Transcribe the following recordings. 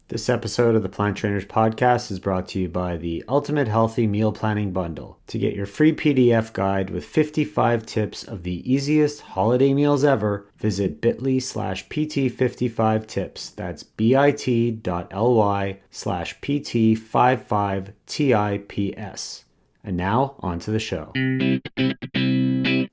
This episode of the Plant Trainers Podcast is brought to you by the Ultimate Healthy Meal Planning Bundle. To get your free PDF guide with 55 tips of the easiest holiday meals ever, visit bit.ly/pt55tips. That's bit.ly/pt55tips. And now, on to the show.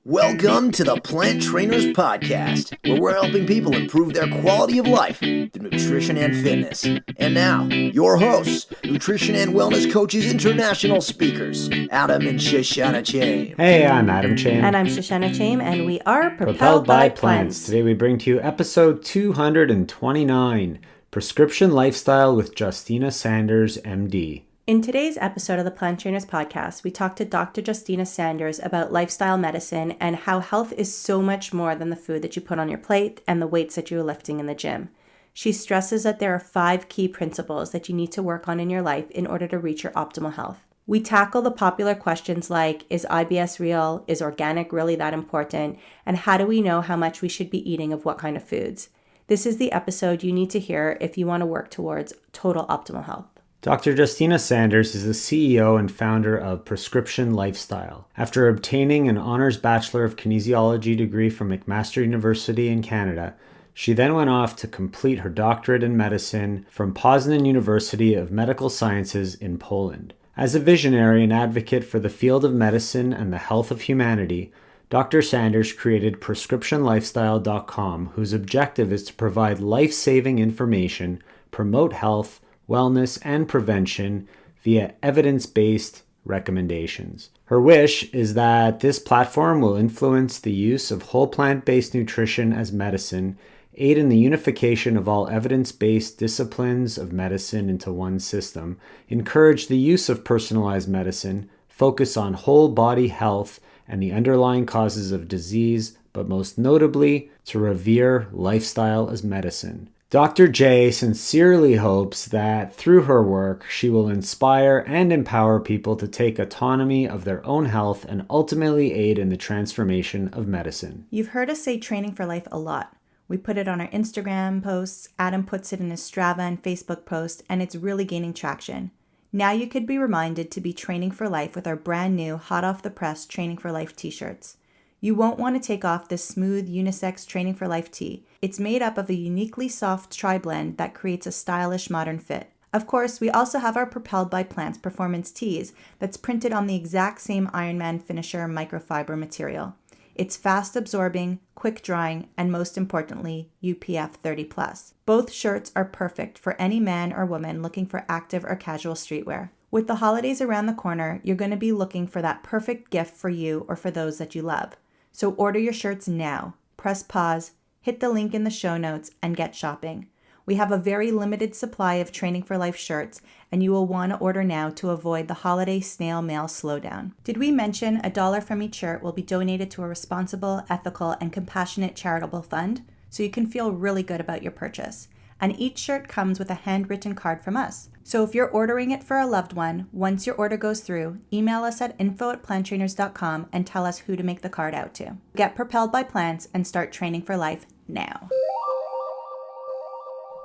Welcome to the Plant Trainers Podcast, where we're helping people improve their quality of life through nutrition and fitness. And now, your hosts, nutrition and wellness coaches, international speakers, Adam and Justyna Sanders. Hey, I'm Adam Chaim. And I'm Justyna Sanders, and we are Propelled by Plants. Today we bring to you episode 229, Prescription Lifestyle with Justyna Sanders, MD. In today's episode of the Plant Trainers Podcast, we talked to Dr. Justyna Sanders about lifestyle medicine and how health is so much more than the food that you put on your plate and the weights that you're lifting in the gym. She stresses that there are 5 key principles that you need to work on in your life in order to reach your optimal health. We tackle the popular questions like, is IBS real? Is organic really that important? And how do we know how much we should be eating of what kind of foods? This is the episode you need to hear if you want to work towards total optimal health. Dr. Justyna Sanders is the CEO and founder of Prescription Lifestyle. After obtaining an Honors Bachelor of Kinesiology degree from McMaster University in Canada, she then went off to complete her doctorate in medicine from Poznan University of Medical Sciences in Poland. As a visionary and advocate for the field of medicine and the health of humanity, Dr. Sanders created PrescriptionLifestyle.com, whose objective is to provide life-saving information, promote health, wellness, and prevention via evidence-based recommendations. Her wish is that this platform will influence the use of whole plant-based nutrition as medicine, aid in the unification of all evidence-based disciplines of medicine into one system, encourage the use of personalized medicine, focus on whole body health and the underlying causes of disease, but most notably, to revere lifestyle as medicine. Dr. J sincerely hopes that through her work, she will inspire and empower people to take autonomy of their own health and ultimately aid in the transformation of medicine. You've heard us say training for life a lot. We put it on our Instagram posts, Adam puts it in his Strava and Facebook post, and it's really gaining traction. Now you could be reminded to be training for life with our brand new hot off the press Training for Life t-shirts. You won't want to take off this smooth unisex Training for Life tee. It's made up of a uniquely soft tri-blend that creates a stylish modern fit. Of course, we also have our Propelled by Plants performance tees that's printed on the exact same Ironman finisher microfiber material. It's fast absorbing, quick drying, and most importantly, UPF 30+. Both shirts are perfect for any man or woman looking for active or casual streetwear. With the holidays around the corner, you're going to be looking for that perfect gift for you or for those that you love. So order your shirts now. Press pause, hit the link in the show notes, and get shopping. We have a very limited supply of Training for Life shirts, and you will want to order now to avoid the holiday snail mail slowdown. Did we mention $1 from each shirt will be donated to a responsible, ethical, and compassionate charitable fund? So you can feel really good about your purchase. And each shirt comes with a handwritten card from us. So if you're ordering it for a loved one, once your order goes through, email us at info@planttrainers.com and tell us who to make the card out to. Get propelled by plants and start training for life now.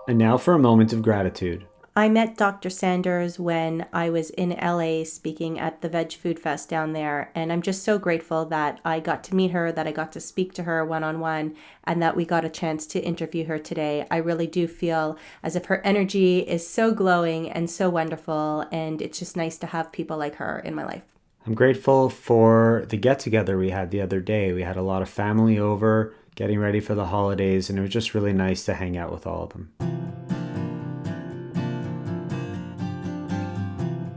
And now for a moment of gratitude. I met Dr. Sanders when I was in LA speaking at the Veg Food Fest down there, and I'm just so grateful that I got to meet her, that I got to speak to her one-on-one, and that we got a chance to interview her today. I really do feel as if her energy is so glowing and so wonderful, and it's just nice to have people like her in my life. I'm grateful for the get-together we had the other day. We had a lot of family over, getting ready for the holidays, and it was just really nice to hang out with all of them.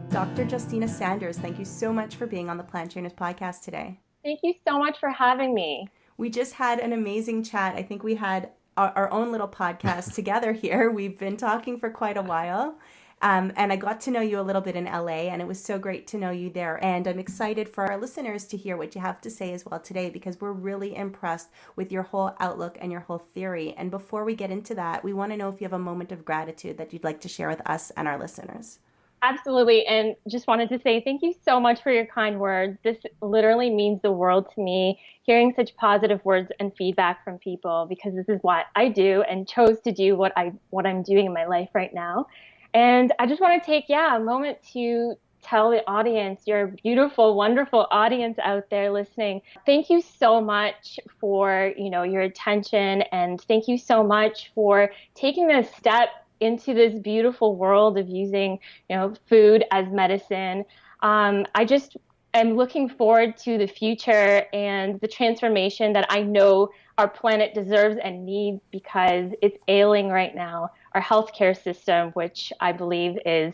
Dr. Justyna Sanders, thank you so much for being on the Plant Trainers Podcast today. Thank you so much for having me. We just had an amazing chat. I think we had our own little podcast together here. We've been talking for quite a while. And I got to know you a little bit in LA, and it was so great to know you there. And I'm excited for our listeners to hear what you have to say as well today, because we're really impressed with your whole outlook and your whole theory. And before we get into that, we want to know if you have a moment of gratitude that you'd like to share with us and our listeners. Absolutely. And just wanted to say thank you so much for your kind words. This literally means the world to me, hearing such positive words and feedback from people, because this is what I do and chose to do what I'm doing in my life right now. And I just want to take, a moment to tell the audience, your beautiful, wonderful audience out there listening, thank you so much for, your attention, and thank you so much for taking this step into this beautiful world of using, food as medicine. I just am looking forward to the future and the transformation that I know our planet deserves and needs, because it's ailing right now. Our healthcare system, which I believe is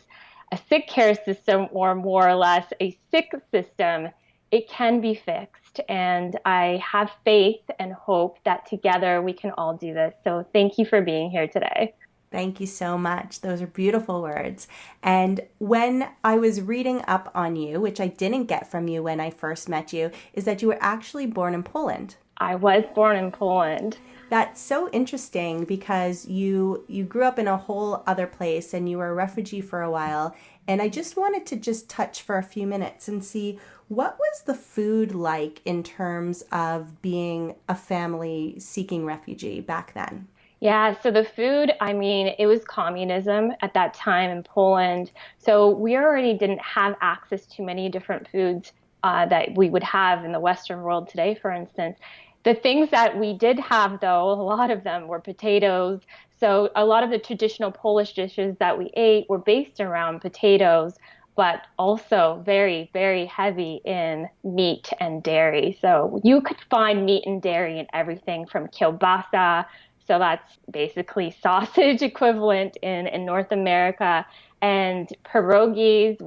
a sick care system, or more or less a sick system, it can be fixed. And I have faith and hope that together we can all do this. So thank you for being here today. Thank you so much. Those are beautiful words. And when I was reading up on you, which I didn't get from you when I first met you, is that you were actually born in Poland. I was born in Poland. That's so interesting, because you grew up in a whole other place and you were a refugee for a while. And I just wanted to just touch for a few minutes and see, what was the food like in terms of being a family seeking refugee back then? Yeah, so the food, it was communism at that time in Poland. So we already didn't have access to many different foods that we would have in the Western world today, for instance. The things that we did have, though, a lot of them were potatoes. So a lot of the traditional Polish dishes that we ate were based around potatoes, but also very, very heavy in meat and dairy. So you could find meat and dairy in everything from kielbasa. So that's basically sausage equivalent in North America, and pierogies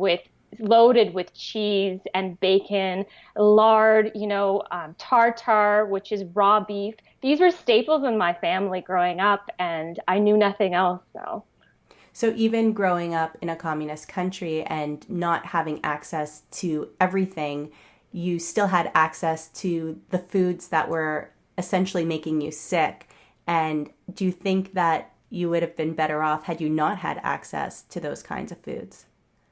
loaded with cheese and bacon, lard, tartar, which is raw beef. These were staples in my family growing up, and I knew nothing else. So even growing up in a communist country and not having access to everything, you still had access to the foods that were essentially making you sick. And do you think that you would have been better off had you not had access to those kinds of foods?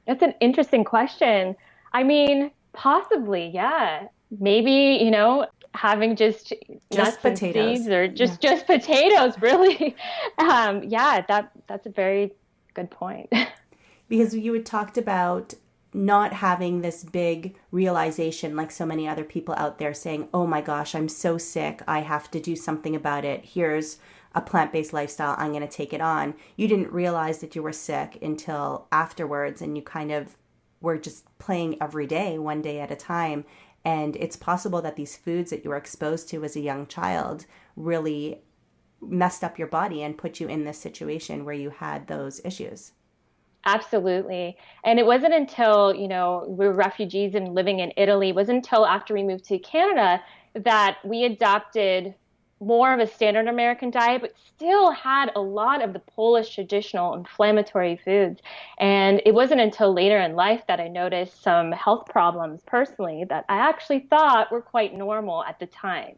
That's an interesting question. Possibly, yeah. Maybe, having just nuts potatoes. And seeds, or just potatoes, really. That's a very good point. Because you had talked about not having this big realization, like so many other people out there saying, oh my gosh, I'm so sick, I have to do something about it. Here's a plant-based lifestyle, I'm going to take it on. You didn't realize that you were sick until afterwards, and you kind of were just playing every day, one day at a time. And it's possible that these foods that you were exposed to as a young child really messed up your body and put you in this situation where you had those issues. Absolutely. And it wasn't until, we were refugees and living in Italy, it wasn't until after we moved to Canada that we adopted more of a standard American diet, but still had a lot of the Polish traditional inflammatory foods. And it wasn't until later in life that I noticed some health problems personally that I actually thought were quite normal at the time.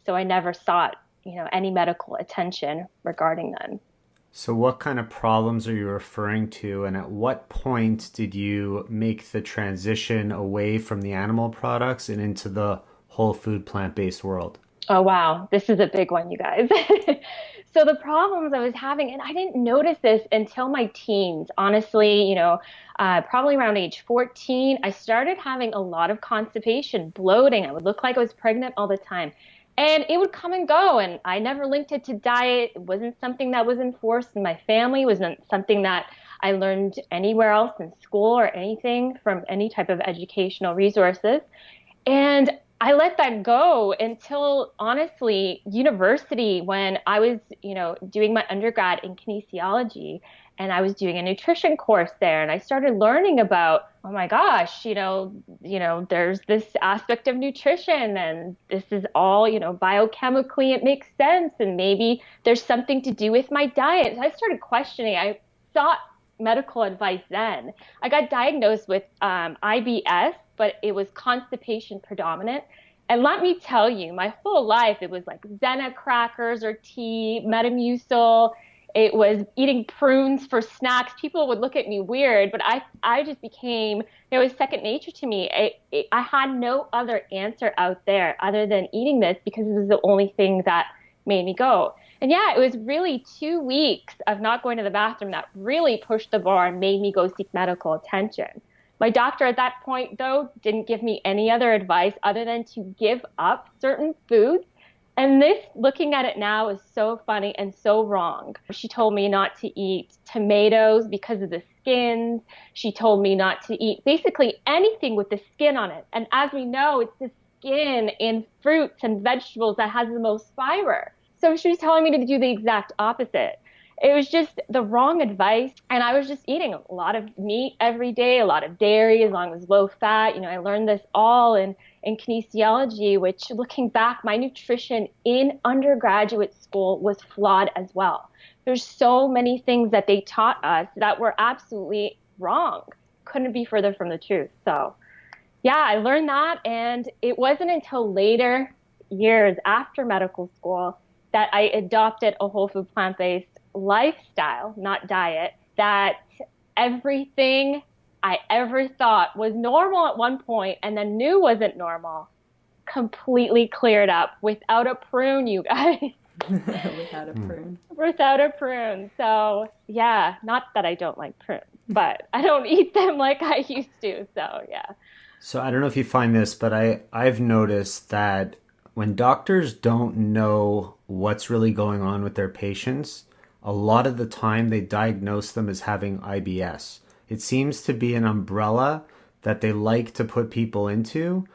So I never sought, any medical attention regarding them. So what kind of problems are you referring to, and at what point did you make the transition away from the animal products and into the whole food plant-based world? Oh, wow. This is a big one, you guys. So the problems I was having, and I didn't notice this until my teens, honestly, probably around age 14, I started having a lot of constipation, bloating. I would look like I was pregnant all the time. And it would come and go, and I never linked it to diet. It wasn't something that was enforced in my family. It wasn't something that I learned anywhere else in school or anything from any type of educational resources. And I let that go until, honestly, university, when I was, doing my undergrad in kinesiology, and I was doing a nutrition course there, and I started learning about, oh my gosh, there's this aspect of nutrition, and this is all, biochemically it makes sense, and maybe there's something to do with my diet. So I started questioning. I sought medical advice then. I got diagnosed with IBS, but it was constipation predominant. And let me tell you, my whole life, it was like Zena crackers or tea, Metamucil. It was eating prunes for snacks. People would look at me weird, but I just became, it was second nature to me. I had no other answer out there other than eating this because it was the only thing that made me go. And yeah, it was really 2 weeks of not going to the bathroom that really pushed the bar and made me go seek medical attention. My doctor at that point, though, didn't give me any other advice other than to give up certain foods. And this, looking at it now, is so funny and so wrong. She told me not to eat tomatoes because of the skins. She told me not to eat basically anything with the skin on it. And as we know, it's the skin in fruits and vegetables that has the most fiber. So she was telling me to do the exact opposite. It was just the wrong advice. And I was just eating a lot of meat every day, a lot of dairy, as long as low fat. I learned this all in kinesiology, which, looking back, my nutrition in undergraduate school was flawed as well. There's so many things that they taught us that were absolutely wrong. Couldn't be further from the truth. So yeah, I learned that. And it wasn't until later years after medical school that I adopted a whole food plant-based lifestyle, not diet, that everything I ever thought was normal at one point and then knew wasn't normal completely cleared up without a prune, you guys. Without a prune. Without a prune. So yeah, not that I don't like prunes, but I don't eat them like I used to. So yeah. So I don't know if you find this, but I've noticed that when doctors don't know what's really going on with their patients, a lot of the time they diagnose them as having IBS. It seems to be an umbrella that they like to put people into.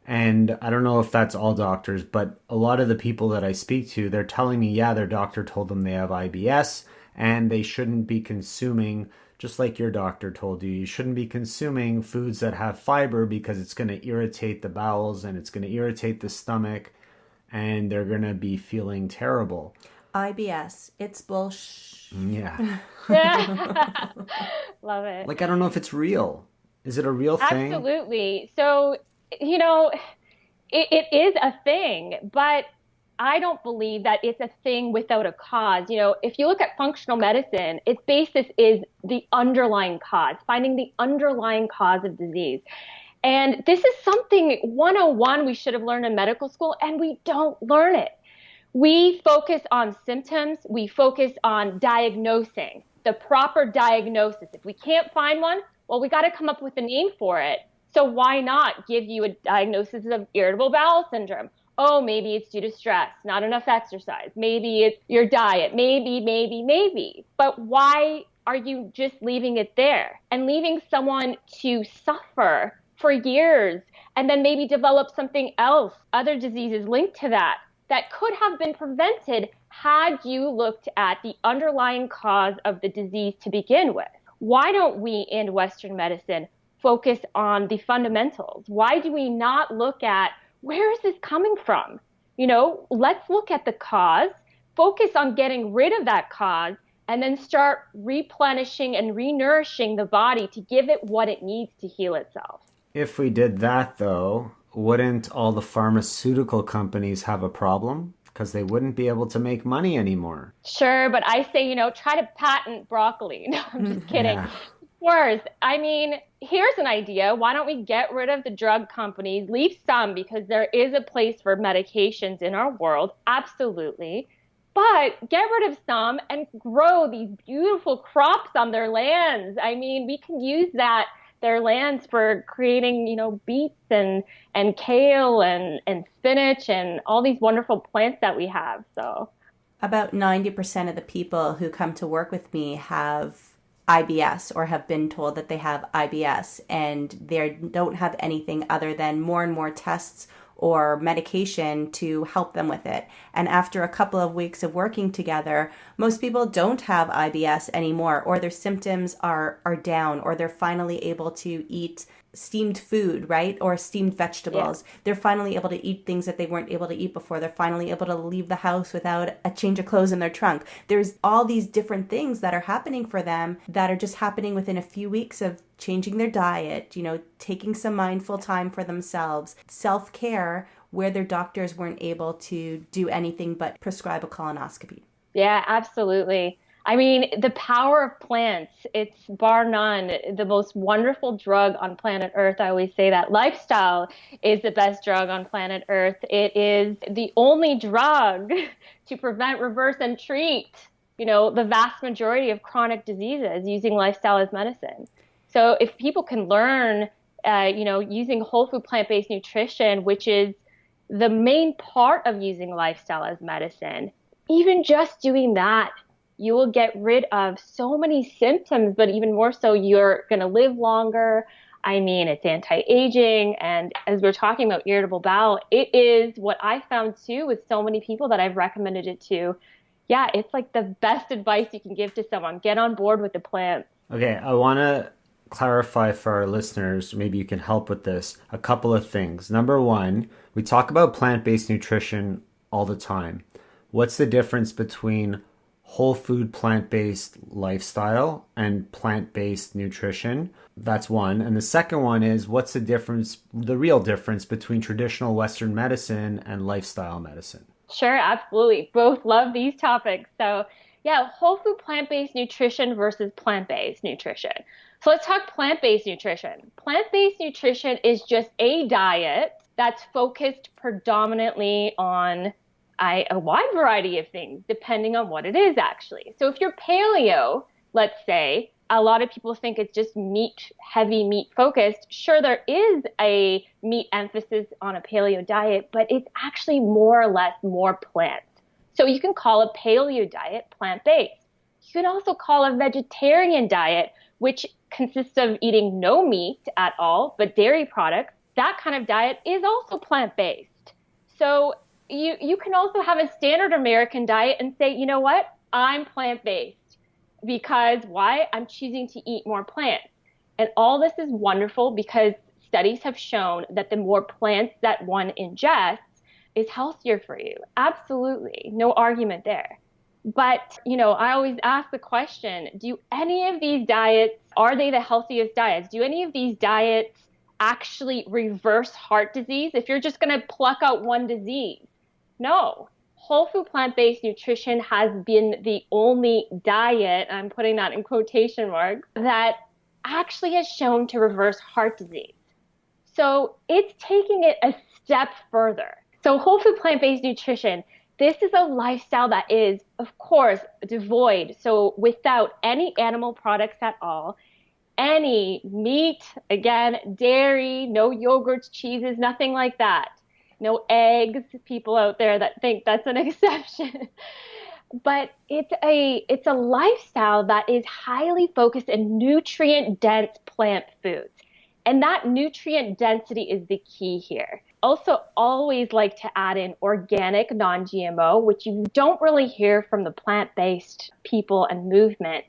And I don't know if that's all doctors, but a lot of the people that I speak to, they're telling me, yeah, their doctor told them they have IBS and they shouldn't be consuming, just like your doctor told you, you shouldn't be consuming foods that have fiber because it's going to irritate the bowels and it's going to irritate the stomach and they're going to be feeling terrible. IBS, it's bullshit. Yeah. Love it. Like, I don't know if it's real. Is it a real thing? Absolutely. So, it is a thing, but I don't believe that it's a thing without a cause. If you look at functional medicine, its basis is the underlying cause, finding the underlying cause of disease. And this is something 101 we should have learned in medical school, and we don't learn it. We focus on symptoms. We focus on diagnosing, the proper diagnosis. If we can't find one, well, we got to come up with a name for it. So why not give you a diagnosis of irritable bowel syndrome? Oh, maybe it's due to stress, not enough exercise. Maybe it's your diet. Maybe. But why are you just leaving it there and leaving someone to suffer for years and then maybe develop something else, other diseases linked to that could have been prevented had you looked at the underlying cause of the disease to begin with? Why don't we in Western medicine focus on the fundamentals? Why do we not look at where is this coming from? Let's look at the cause, focus on getting rid of that cause, and then start replenishing and renourishing the body to give it what it needs to heal itself. If we did that, though, wouldn't all the pharmaceutical companies have a problem? Because they wouldn't be able to make money anymore. Sure, but I say, try to patent broccoli. No, I'm just kidding. Yeah. Of course. I mean, here's an idea. Why don't we get rid of the drug companies, leave some, because there is a place for medications in our world, absolutely. But get rid of some and grow these beautiful crops on their lands. I mean, we can use their lands for creating, beets and kale and spinach and all these wonderful plants that we have. So about 90% of the people who come to work with me have IBS or have been told that they have IBS, and they don't have anything other than more and more tests or medication to help them with it. And after a couple of weeks of working together, most people don't have IBS anymore, or their symptoms are down, or they're finally able to eat steamed food, right? Or steamed vegetables. Yeah. They're finally able to eat things that they weren't able to eat before. They're finally able to leave the house without a change of clothes in their trunk. There's all these different things that are happening for them that are just happening within a few weeks of changing their diet, taking some mindful time for themselves, self-care, where their doctors weren't able to do anything but prescribe a colonoscopy. Yeah, absolutely. I mean, the power of plants, it's bar none the most wonderful drug on planet Earth. I always say that lifestyle is the best drug on planet Earth. It is the only drug to prevent, reverse, and treat, the vast majority of chronic diseases using lifestyle as medicine. So if people can learn, using whole food plant-based nutrition, which is the main part of using lifestyle as medicine, even just doing that, you will get rid of so many symptoms, but even more so, you're going to live longer. I mean, it's anti-aging. And as we're talking about irritable bowel, it is what I found too with so many people that I've recommended it to. Yeah, it's like the best advice you can give to someone. Get on board with the plants. Okay, I want to clarify for our listeners, maybe you can help with this, a couple of things. Number one, we talk about plant-based nutrition all the time. What's the difference between whole food plant-based lifestyle and plant-based nutrition? That's one. And the second one is, what's the real difference between traditional Western medicine and lifestyle medicine? Sure, absolutely. Both love these topics. So yeah, whole food plant-based nutrition versus plant-based nutrition. So let's talk plant-based nutrition. Plant-based nutrition is just a diet that's focused predominantly on a wide variety of things, depending on what it is, actually. So if you're paleo, let's say, a lot of people think it's just heavy meat focused. Sure, there is a meat emphasis on a paleo diet, but it's actually more or less more plants. So you can call a paleo diet plant-based. You can also call a vegetarian diet, which consists of eating no meat at all, but dairy products. That kind of diet is also plant-based. So you can also have a standard American diet and say, you know what, I'm plant-based. Because why? I'm choosing to eat more plants. And all this is wonderful because studies have shown that the more plants that one ingests is healthier for you. Absolutely. No argument there. But, I always ask the question, do any of these diets, are they the healthiest diets? Do any of these diets actually reverse heart disease if you're just going to pluck out one disease? No. Whole food plant-based nutrition has been the only diet, I'm putting that in quotation marks, that actually has shown to reverse heart disease. So it's taking it a step further. So whole food plant-based nutrition, this is a lifestyle that is, of course, devoid, so without any animal products at all, any meat, again, dairy, no yogurts, cheeses, nothing like that. No eggs, people out there that think that's an exception. But it's a lifestyle that is highly focused in nutrient-dense plant foods. And that nutrient density is the key here. Also, always like to add in organic, non-GMO, which you don't really hear from the plant-based people and movement.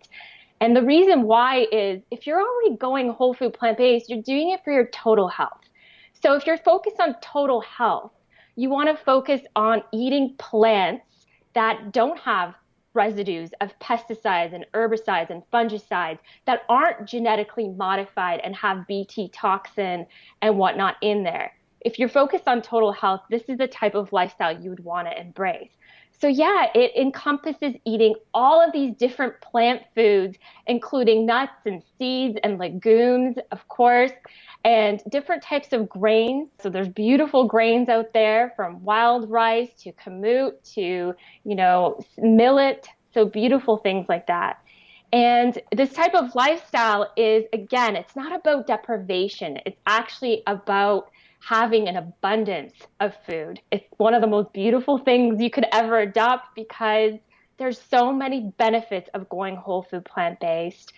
And the reason why is if you're already going whole food plant-based, you're doing it for your total health. So if you're focused on total health, you want to focus on eating plants that don't have residues of pesticides and herbicides and fungicides, that aren't genetically modified and have Bt toxin and whatnot in there. If you're focused on total health, this is the type of lifestyle you would want to embrace. So yeah, it encompasses eating all of these different plant foods, including nuts and seeds and legumes, of course, and different types of grains. So there's beautiful grains out there, from wild rice to kamut to, millet. So beautiful things like that. And this type of lifestyle is, again, it's not about deprivation. It's actually about having an abundance of food. It's one of the most beautiful things you could ever adopt because there's so many benefits of going whole food plant-based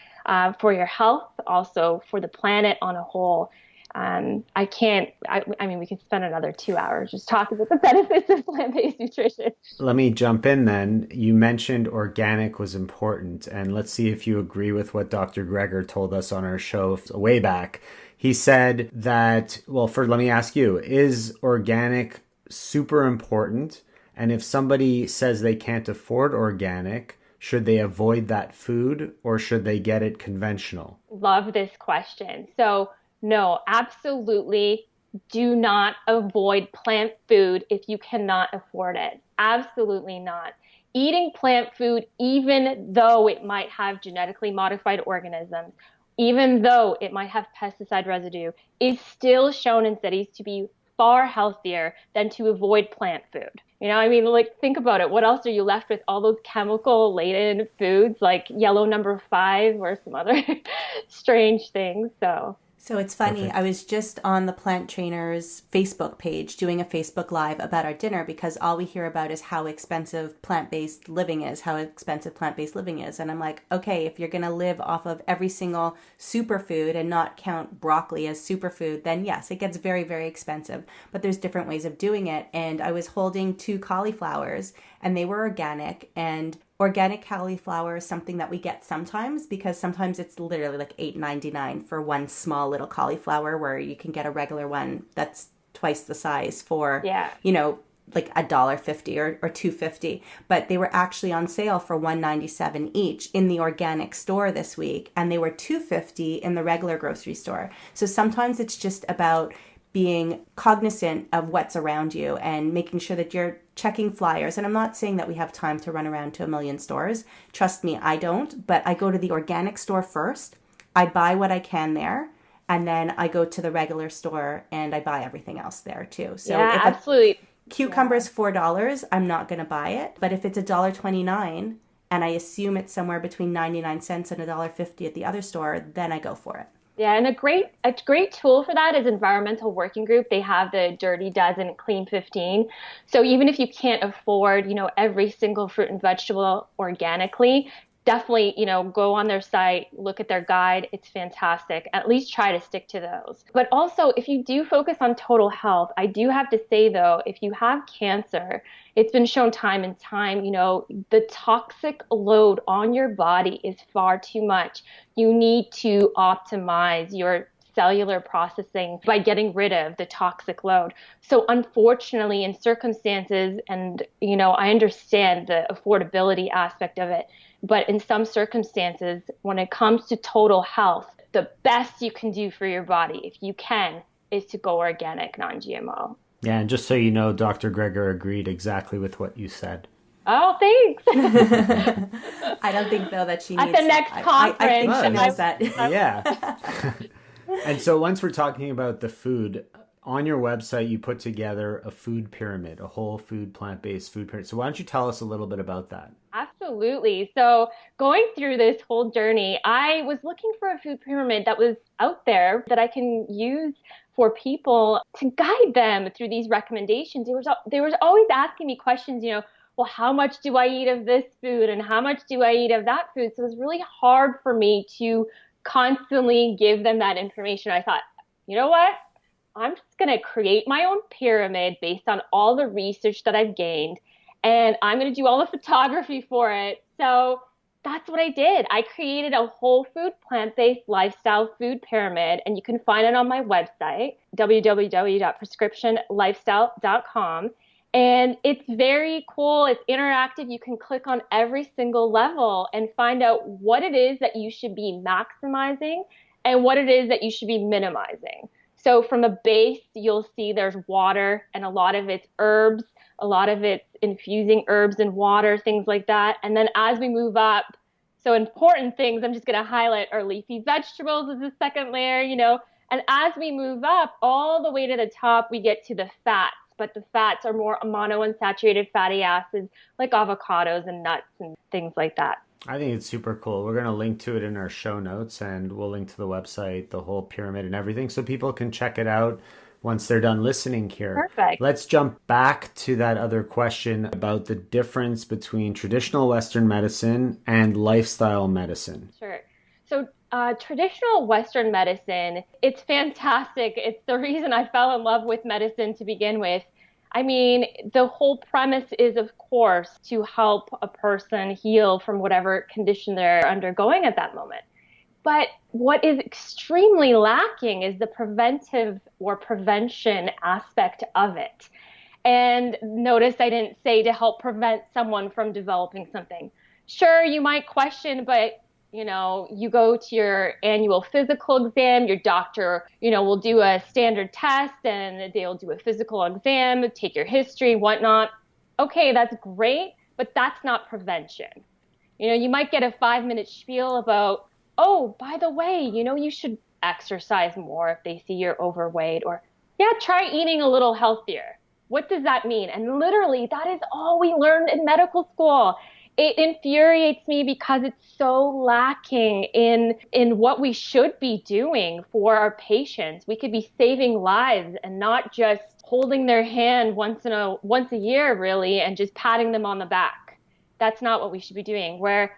for your health, also for the planet on a whole. We could spend another 2 hours just talking about the benefits of plant-based nutrition. Let me jump in then. You mentioned organic was important, and let's see if you agree with what Dr. Greger told us on our show way back. He said that, let me ask you, is organic super important? And if somebody says they can't afford organic, should they avoid that food or should they get it conventional? Love this question. So no, absolutely do not avoid plant food if you cannot afford it. Absolutely not. eating plant food, even though it might have genetically modified organisms, even though it might have pesticide residue, is still shown in studies to be far healthier than to avoid plant food. I mean, like, think about it. What else are you left with? All those chemical laden foods like yellow number 5 or some other strange things. So it's funny. Perfect. I was just on the Plant Trainers Facebook page doing a Facebook Live about our dinner because all we hear about is how expensive plant-based living is, And I'm like, okay, if you're going to live off of every single superfood and not count broccoli as superfood, then yes, it gets very, very expensive. But there's different ways of doing it. And I was holding 2 cauliflowers and they were organic, and organic cauliflower is something that we get sometimes because sometimes it's literally like $8.99 for one small little cauliflower, where you can get a regular one that's twice the size for, like $1.50 or $2.50. But they were actually on sale for $1.97 each in the organic store this week, and they were $2.50 in the regular grocery store. So sometimes it's just about being cognizant of what's around you and making sure that you're checking flyers. And I'm not saying that we have time to run around to a million stores. Trust me, I don't. But I go to the organic store first. I buy what I can there. And then I go to the regular store and I buy everything else there too. So yeah, if absolutely. Cucumber is $4, I'm not going to buy it. But if it's $1.29 and I assume it's somewhere between 99 cents and $1.50 at the other store, then I go for it. Yeah, and a great tool for that is Environmental Working Group. They have the Dirty Dozen, Clean 15. So even if you can't afford, every single fruit and vegetable organically, definitely, go on their site, look at their guide. It's fantastic. At least try to stick to those. But also, if you do focus on total health, I do have to say, though, if you have cancer, it's been shown time and time, the toxic load on your body is far too much. You need to optimize your cellular processing by getting rid of the toxic load. So unfortunately, in circumstances, and, I understand the affordability aspect of it, but in some circumstances, when it comes to total health, the best you can do for your body, if you can, is to go organic, non-GMO. Yeah, and just so you know, Dr. Greger agreed exactly with what you said. Oh, thanks. I don't think, though, that she needs... At the next conference. I think she knows that. Yeah. And so once we're talking about the food, on your website, you put together a food pyramid, a whole food, plant-based food pyramid. So why don't you tell us a little bit about that? Absolutely. So going through this whole journey, I was looking for a food pyramid that was out there that I can use for people to guide them through these recommendations. They were always asking me questions, well, how much do I eat of this food and how much do I eat of that food? So it was really hard for me to constantly give them that information. I thought, you know what? I'm just going to create my own pyramid based on all the research that I've gained, and I'm going to do all the photography for it. So that's what I did. I created a whole food, plant-based lifestyle food pyramid, and you can find it on my website, www.prescriptionlifestyle.com. And it's very cool. It's interactive. You can click on every single level and find out what it is that you should be maximizing and what it is that you should be minimizing. So from the base, you'll see there's water, and a lot of it's herbs, a lot of it's infusing herbs and water, things like that. And then as we move up, so important things I'm just going to highlight are leafy vegetables as the second layer, And as we move up all the way to the top, we get to the fats. But the fats are more monounsaturated fatty acids like avocados and nuts and things like that. I think it's super cool. We're going to link to it in our show notes, and we'll link to the website, the whole pyramid and everything, so people can check it out once they're done listening here. Perfect. Let's jump back to that other question about the difference between traditional Western medicine and lifestyle medicine. Sure. So traditional Western medicine, it's fantastic. It's the reason I fell in love with medicine to begin with. I mean, the whole premise is, of course, to help a person heal from whatever condition they're undergoing at that moment. But what is extremely lacking is the preventive or prevention aspect of it. And notice I didn't say to help prevent someone from developing something. Sure, you might question, but you go to your annual physical exam, your doctor, will do a standard test and they'll do a physical exam, take your history, whatnot. Okay, that's great. but that's not prevention. You might get a 5-minute spiel about, oh, by the way, you should exercise more if they see you're overweight, or yeah, try eating a little healthier. What does that mean? And literally, that is all we learned in medical school. It infuriates me because it's so lacking in what we should be doing for our patients. We could be saving lives and not just holding their hand once a year, really, and just patting them on the back. That's not what we should be doing. Where,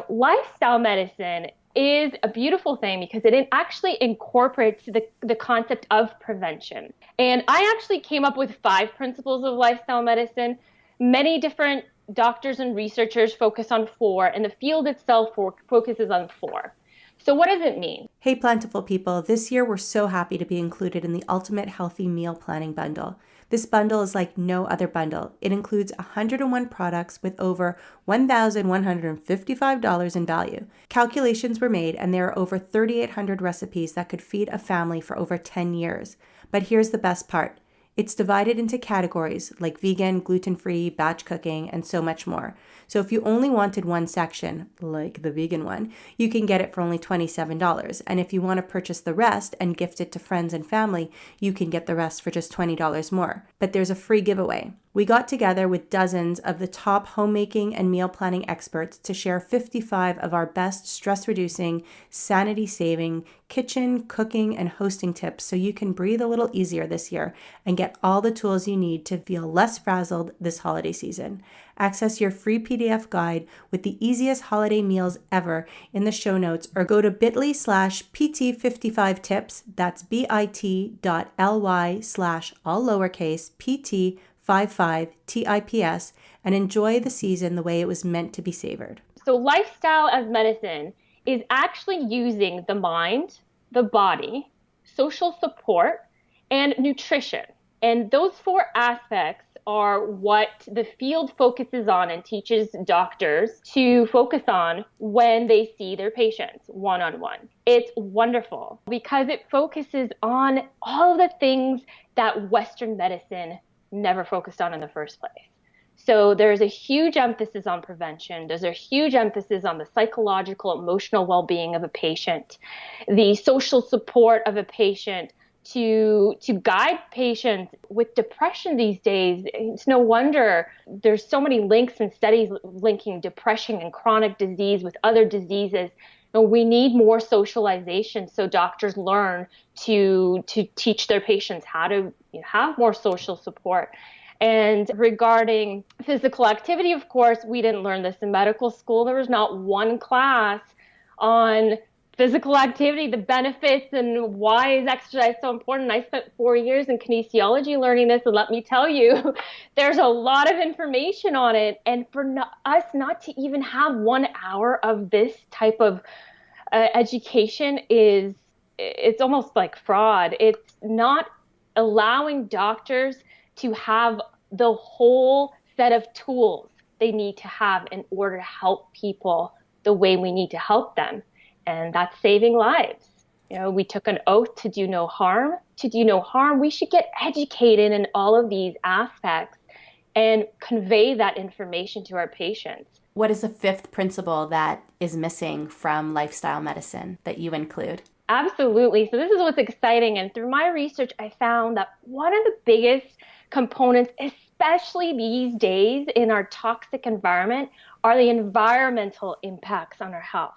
lifestyle medicine is a beautiful thing because it actually incorporates the concept of prevention. And I actually came up with 5 principles of lifestyle medicine. Many different doctors and researchers focus on 4, and the field itself focuses on 4. So what does it mean? Hey, Plentiful people, this year we're so happy to be included in the Ultimate Healthy Meal Planning Bundle. This bundle is like no other bundle. It includes 101 products with over $1,155 in value. Calculations were made, and there are over 3,800 recipes that could feed a family for over 10 years. But here's the best part. It's divided into categories like vegan, gluten-free, batch cooking, and so much more. So if you only wanted one section, like the vegan one, you can get it for only $27. And if you want to purchase the rest and gift it to friends and family, you can get the rest for just $20 more. But there's a free giveaway. We got together with dozens of the top homemaking and meal planning experts to share 55 of our best stress-reducing, sanity-saving, kitchen, cooking, and hosting tips so you can breathe a little easier this year and get all the tools you need to feel less frazzled this holiday season. Access your free PDF guide with the easiest holiday meals ever in the show notes, or go to bit.ly/PT55tips. That's bit.ly/all lowercase PT55TIPS, and enjoy the season the way it was meant to be savored. So lifestyle as medicine is actually using the mind, the body, social support, and nutrition. And those 4 aspects are what the field focuses on and teaches doctors to focus on when they see their patients one-on-one. It's wonderful because it focuses on all of the things that Western medicine never focused on in the first place. So there's a huge emphasis on prevention. There's a huge emphasis on the psychological, emotional well-being of a patient, the social support of a patient, to guide patients with depression these days. It's no wonder there's so many links and studies linking depression and chronic disease with other diseases. We need more socialization so doctors learn to teach their patients how to have more social support. And regarding physical activity, of course, we didn't learn this in medical school. There was not one class on physical activity, the benefits, and why is exercise so important. I spent 4 years in kinesiology learning this, and let me tell you, there's a lot of information on it. And for us not to even have 1 hour of this type of education it's almost like fraud. It's not allowing doctors to have the whole set of tools they need to have in order to help people the way we need to help them. And that's saving lives. We took an oath to do no harm. To do no harm, we should get educated in all of these aspects and convey that information to our patients. What is the 5th principle that is missing from lifestyle medicine that you include? Absolutely. So this is what's exciting. And through my research, I found that one of the biggest components, especially these days in our toxic environment, are the environmental impacts on our health.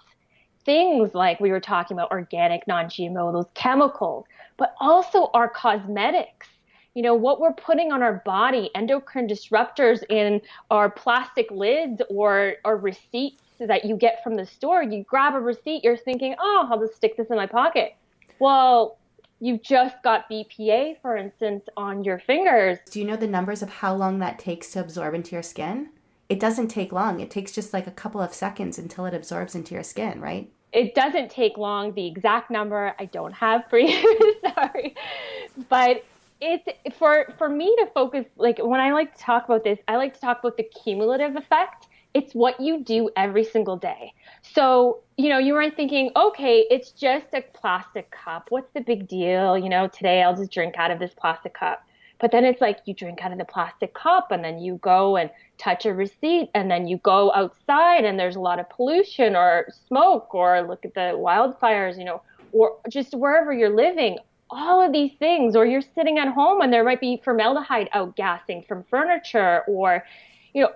Things like we were talking about organic, non-GMO, those chemicals, but also our cosmetics. What we're putting on our body, endocrine disruptors in our plastic lids or receipts that you get from the store. You grab a receipt, you're thinking, oh, I'll just stick this in my pocket. Well, you just got BPA, for instance, on your fingers. Do you know the numbers of how long that takes to absorb into your skin? It doesn't take long. It takes just like a couple of seconds until it absorbs into your skin, right? It doesn't take long. The exact number I don't have for you, sorry. But it's for me to focus, like when I like to talk about this, I like to talk about the cumulative effect. It's what you do every single day. So, you weren't thinking, okay, it's just a plastic cup. What's the big deal? Today I'll just drink out of this plastic cup. But then it's like you drink out of the plastic cup and then you go and touch a receipt and then you go outside and there's a lot of pollution or smoke, or look at the wildfires, or just wherever you're living, all of these things. Or you're sitting at home and there might be formaldehyde outgassing from furniture, or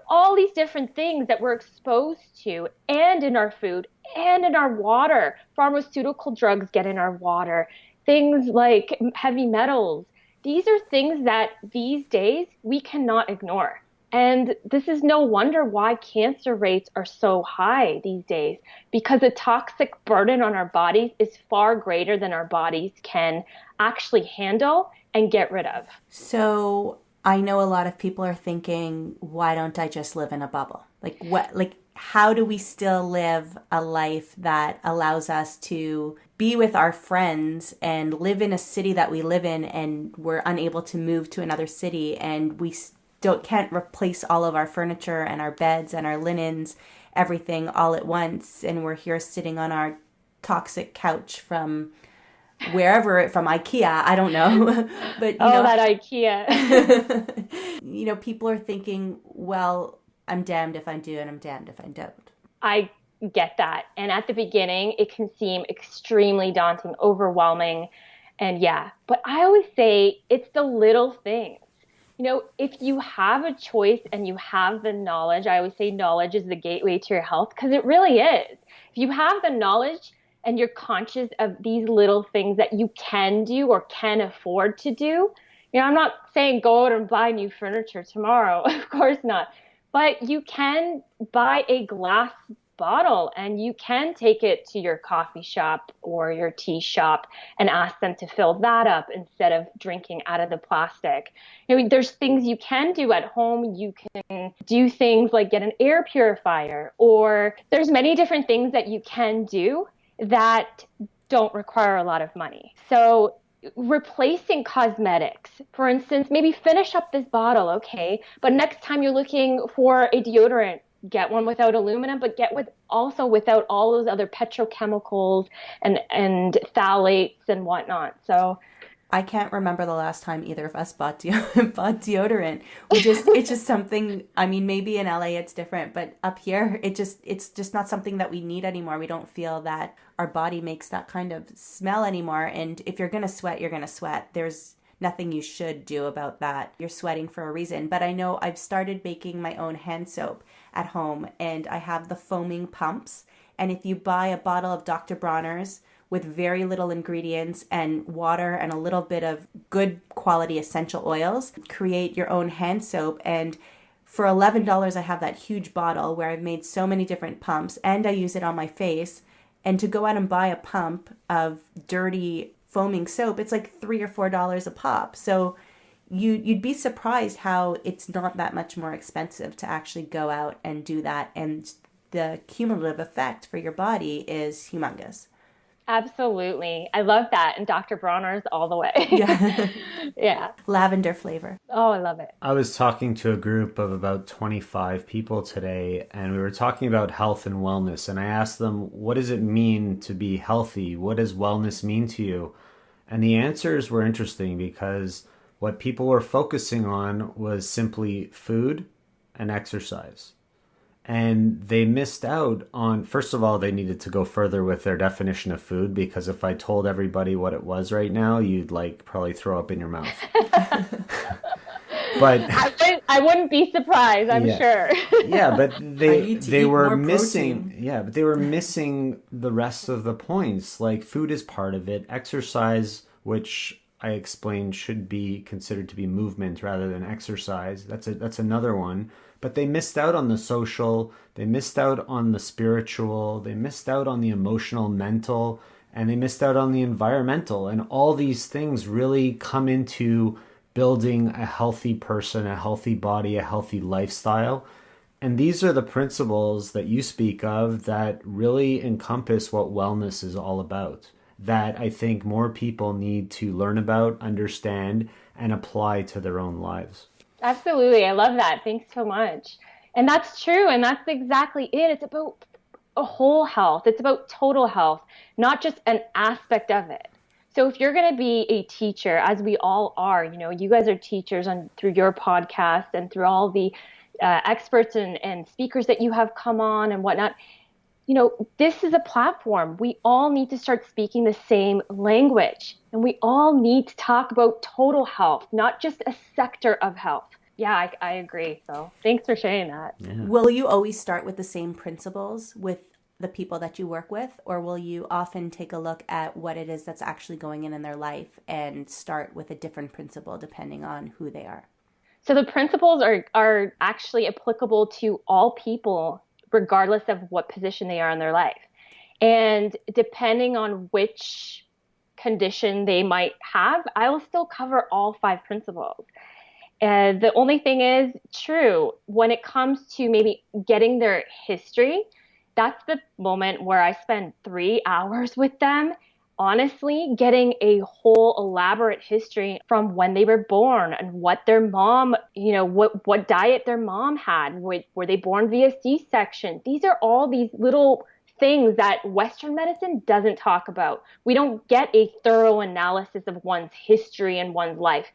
all these different things that we're exposed to, and in our food and in our water. Pharmaceutical drugs get in our water, things like heavy metals. These are things that these days we cannot ignore. And this is no wonder why cancer rates are so high these days, because the toxic burden on our bodies is far greater than our bodies can actually handle and get rid of. So I know a lot of people are thinking, why don't I just live in a bubble? How do we still live a life that allows us to be with our friends and live in a city that we live in, and we're unable to move to another city, and we can't replace all of our furniture and our beds and our linens, everything all at once, and we're here sitting on our toxic couch from wherever, from IKEA, I don't know. But that IKEA. People are thinking, well, I'm damned if I do and I'm damned if I don't. I get that. And at the beginning, it can seem extremely daunting, overwhelming. And but I always say it's the little things. If you have a choice and you have the knowledge, I always say knowledge is the gateway to your health, because it really is. If you have the knowledge and you're conscious of these little things that you can do or can afford to do, I'm not saying go out and buy new furniture tomorrow, of course not. But you can buy a glass bottle and you can take it to your coffee shop or your tea shop and ask them to fill that up instead of drinking out of the plastic. There's things you can do at home. You can do things like get an air purifier, or there's many different things that you can do that don't require a lot of money. So replacing cosmetics, for instance, maybe finish up this bottle, okay, but next time you're looking for a deodorant, get one without aluminum, but also without all those other petrochemicals and phthalates and whatnot. So I can't remember the last time either of us bought deodorant. It's just something, maybe in LA it's different, but up here it's just not something that we need anymore. We don't feel that our body makes that kind of smell anymore. And if you're going to sweat, you're going to sweat. There's nothing you should do about that. You're sweating for a reason. But I know I've started making my own hand soap at home, and I have the foaming pumps. And if you buy a bottle of Dr. Bronner's with very little ingredients and water and a little bit of good quality essential oils, create your own hand soap. And for $11, I have that huge bottle where I've made so many different pumps, and I use it on my face. And to go out and buy a pump of dirty foaming soap, it's like $3 or $4 a pop. So you'd be surprised how it's not that much more expensive to actually go out and do that. And the cumulative effect for your body is humongous. Absolutely. I love that. And Dr. Bronner's all the way. Yeah. Yeah. Lavender flavor. Oh, I love it. I was talking to a group of about 25 people today, and we were talking about health and wellness. And I asked them, what does it mean to be healthy? What does wellness mean to you? And the answers were interesting, because what people were focusing on was simply food and exercise. And they missed out on, first of all, they needed to go further with their definition of food, because if I told everybody what it was right now, you'd probably throw up in your mouth. But I wouldn't be surprised, I'm sure. Yeah, but they were missing but they were missing the rest of the points. Like, food is part of it. Exercise, which I explained should be considered to be movement rather than exercise. That's another one. But they missed out on the social, they missed out on the spiritual, they missed out on the emotional, mental, and they missed out on the environmental. And all these things really come into building a healthy person, a healthy body, a healthy lifestyle. And these are the principles that you speak of that really encompass what wellness is all about, that I think more people need to learn about, understand, and apply to their own lives. Absolutely. I love that. Thanks so much. And that's true. And that's exactly it. It's about a whole health. It's about total health, not just an aspect of it. So if you're going to be a teacher, as we all are, you guys are teachers through your podcast and through all the experts and speakers that you have come on and whatnot, this is a platform. We all need to start speaking the same language, and we all need to talk about total health, not just a sector of health. Yeah, I agree. So thanks for sharing that. Yeah. Will you always start with the same principles with the people that you work with, or will you often take a look at what it is that's actually going in their life and start with a different principle depending on who they are? So the principles are actually applicable to all people, regardless of what position they are in their life. And depending on which condition they might have, I will still cover all 5 principles. And the only thing is, true, when it comes to maybe getting their history, that's the moment where I spend 3 hours with them, honestly, getting a whole elaborate history from when they were born and what their mom, what diet their mom had. Were they born via C-section? These are all these little things that Western medicine doesn't talk about. We don't get a thorough analysis of one's history and one's life.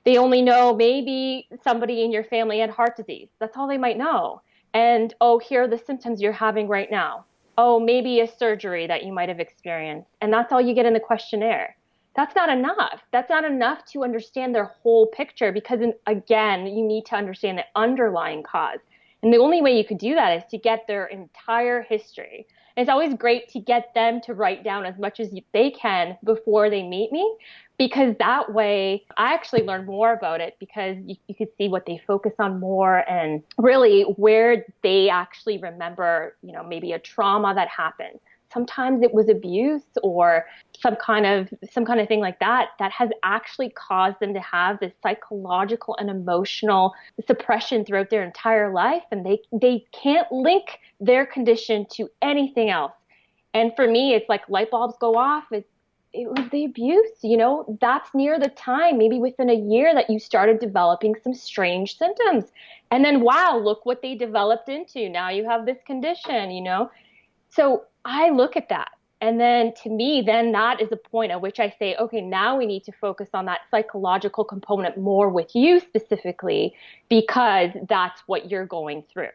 They only know maybe somebody in your family had heart disease. That's all they might know. And, oh, here are the symptoms you're having right now. Oh, maybe a surgery that you might have experienced. And that's all you get in the questionnaire. That's not enough. That's not enough to understand their whole picture because, again, you need to understand the underlying cause. And the only way you could do that is to get their entire history. And it's always great to get them to write down as much as they can before they meet me, because that way I actually learn more about it because you could see what they focus on more and really where they actually remember, maybe a trauma that happened. Sometimes it was abuse or some kind of thing like that has actually caused them to have this psychological and emotional suppression throughout their entire life, and they can't link their condition to anything else. And for me, it's like light bulbs go off. It was the abuse, that's near the time, maybe within a year, that you started developing some strange symptoms. And then, wow, look what they developed into. Now you have this condition, So I look at that. And then to me, then that is a point at which I say, okay, now we need to focus on that psychological component more with you specifically, because that's what you're going through.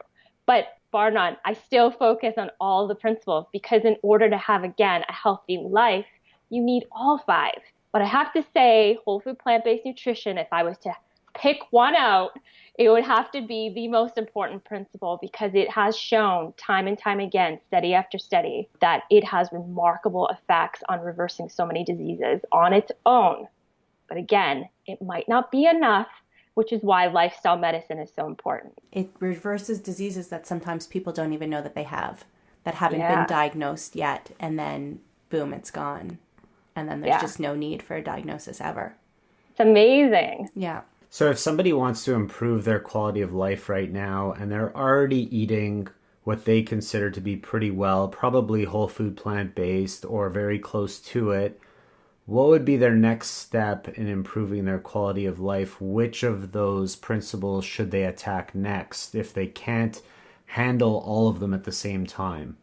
But bar none, I still focus on all the principles, because in order to have, again, a healthy life, you need all 5. But I have to say, whole food plant-based nutrition, if I was to pick one out, it would have to be the most important principle, because it has shown time and time again, study after study, that it has remarkable effects on reversing so many diseases on its own. But again, it might not be enough, which is why lifestyle medicine is so important. It reverses diseases that sometimes people don't even know that they have, that haven't been diagnosed yet, and then boom, it's gone. And then there's just no need for a diagnosis ever. It's amazing. Yeah. So if somebody wants to improve their quality of life right now and they're already eating what they consider to be pretty well, probably whole food plant-based or very close to it, what would be their next step in improving their quality of life? Which of those principles should they attack next if they can't handle all of them at the same time?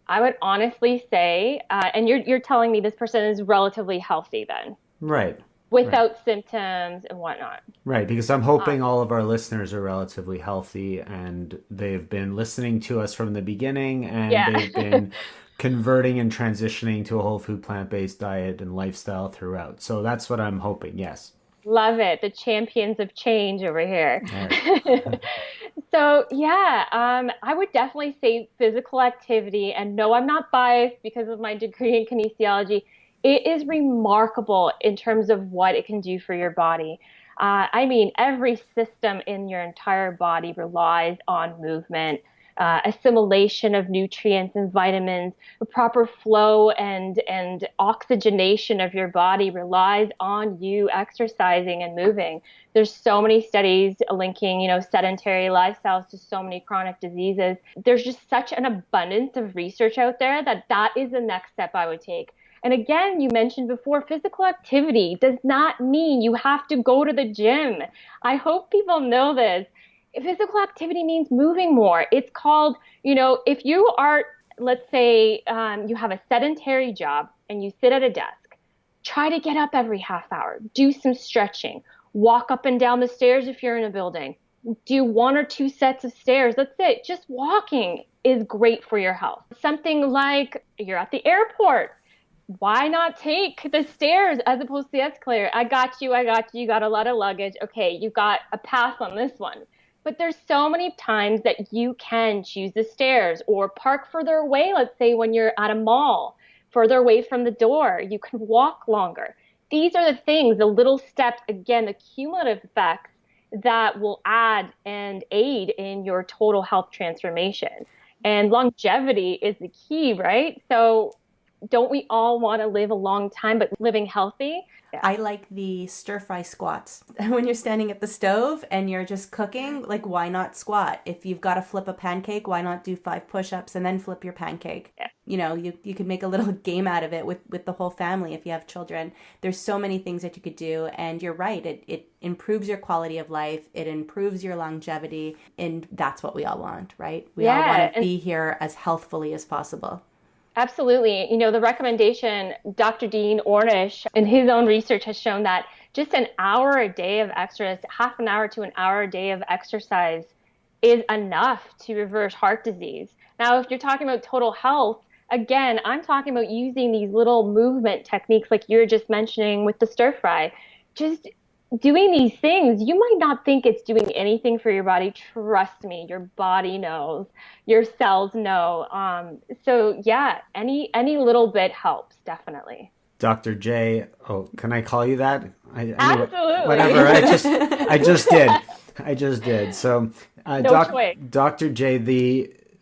I would honestly say, and you're telling me this person is relatively healthy then. Right. Without symptoms and whatnot. Right, because I'm hoping all of our listeners are relatively healthy and they've been listening to us from the beginning and they've been converting and transitioning to a whole food plant-based diet and lifestyle throughout. So that's what I'm hoping, yes. Love it. The champions of change over here. Right. So I would definitely say physical activity. And no, I'm not biased because of my degree in kinesiology. It is remarkable in terms of what it can do for your body. Every system in your entire body relies on movement, assimilation of nutrients and vitamins, the proper flow and oxygenation of your body relies on you exercising and moving. There's so many studies linking, sedentary lifestyles to so many chronic diseases. There's just such an abundance of research out there that is the next step I would take. And again, you mentioned before, physical activity does not mean you have to go to the gym. I hope people know this. Physical activity means moving more. It's called, if you are, let's say you have a sedentary job and you sit at a desk, Try to get up every half hour, do some stretching, walk up and down the stairs if you're in a building, do 1 or 2 sets of stairs. That's it. Just walking is great for your health. Something like you're at the airport. Why not take the stairs as opposed to the escalator? I got you. You got a lot of luggage. Okay, you got a pass on this one. But there's so many times that you can choose the stairs or park further away. Let's say when you're at a mall, further away from the door, you can walk longer. These are the things, the little steps, again, the cumulative effects that will add and aid in your total health transformation. And longevity is the key, right? So don't we all want to live a long time, but living healthy? Yeah. I like the stir-fry squats. When you're standing at the stove and you're just cooking, like, why not squat? If you've got to flip a pancake, why not do 5 push-ups and then flip your pancake? Yeah. You know, you could make a little game out of it with the whole family if you have children. There's so many things that you could do. And you're right. It improves your quality of life. It improves your longevity. And that's what we all want, right? We all want to be here as healthfully as possible. Absolutely. You know, the recommendation, Dr. Dean Ornish, in his own research has shown that just an hour a day of exercise, half an hour to an hour a day of exercise is enough to reverse heart disease. Now, if you're talking about total health, again, I'm talking about using these little movement techniques like you were just mentioning with the stir fry. Just doing these things, you might not think it's doing anything for your body. Trust me, your body knows, your cells know. So yeah, any little bit helps, definitely. Dr. J, can I call you that? Absolutely. Whatever. I just did. So, Dr. J,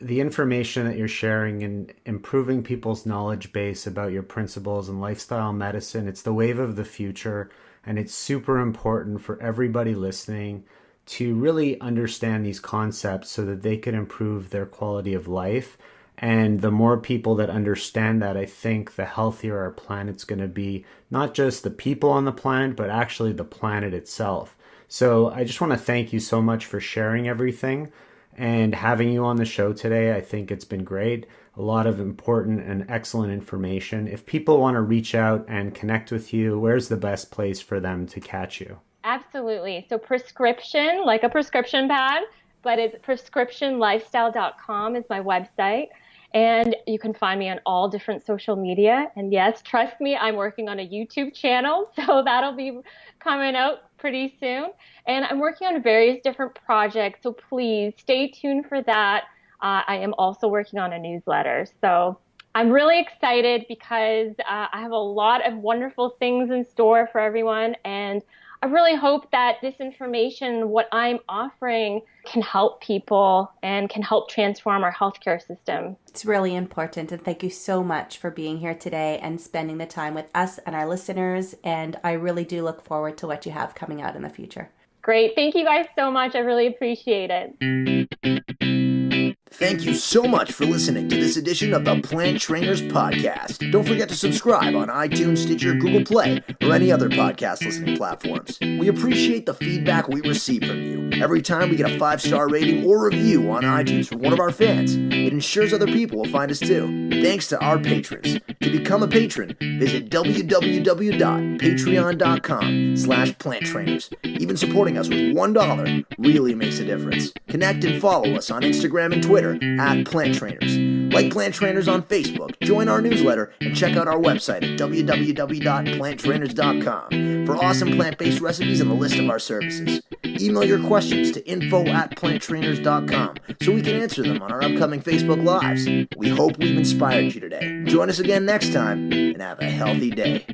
the information that you're sharing and improving people's knowledge base about your principles and lifestyle medicine, it's the wave of the future. And it's super important for everybody listening to really understand these concepts so that they can improve their quality of life. And the more people that understand that, I think the healthier our planet's going to be, not just the people on the planet, but actually the planet itself. So I just want to thank you so much for sharing everything and having you on the show today. I think it's been great. A lot of important and excellent information. If people want to reach out and connect with you, where's the best place for them to catch you? Absolutely. So prescription, like a prescription pad, but it's prescriptionlifestyle.com is my website. And you can find me on all different social media. And yes, trust me, I'm working on a YouTube channel, so that'll be coming out pretty soon. And I'm working on various different projects, so please stay tuned for that. I am also working on a newsletter. So I'm really excited because I have a lot of wonderful things in store for everyone. And I really hope that this information, what I'm offering, can help people and can help transform our healthcare system. It's really important. And thank you so much for being here today and spending the time with us and our listeners. And I really do look forward to what you have coming out in the future. Great. Thank you guys so much. I really appreciate it. Thank you so much for listening to this edition of the Plant Trainers Podcast. Don't forget to subscribe on iTunes, Stitcher, Google Play, or any other podcast listening platforms. We appreciate the feedback we receive from you. Every time we get a 5-star rating or review on iTunes from one of our fans, it ensures other people will find us too. Thanks to our patrons. To become a patron, visit www.patreon.com/planttrainers. Even supporting us with $1 really makes a difference. Connect and follow us on Instagram and Twitter @PlantTrainers. Like Plant Trainers on Facebook, join our newsletter, and check out our website at www.planttrainers.com for awesome plant-based recipes and a list of our services. Email your questions to info@planttrainers.com so we can answer them on our upcoming Facebook Lives. We hope we've inspired you today. Join us again next time and have a healthy day.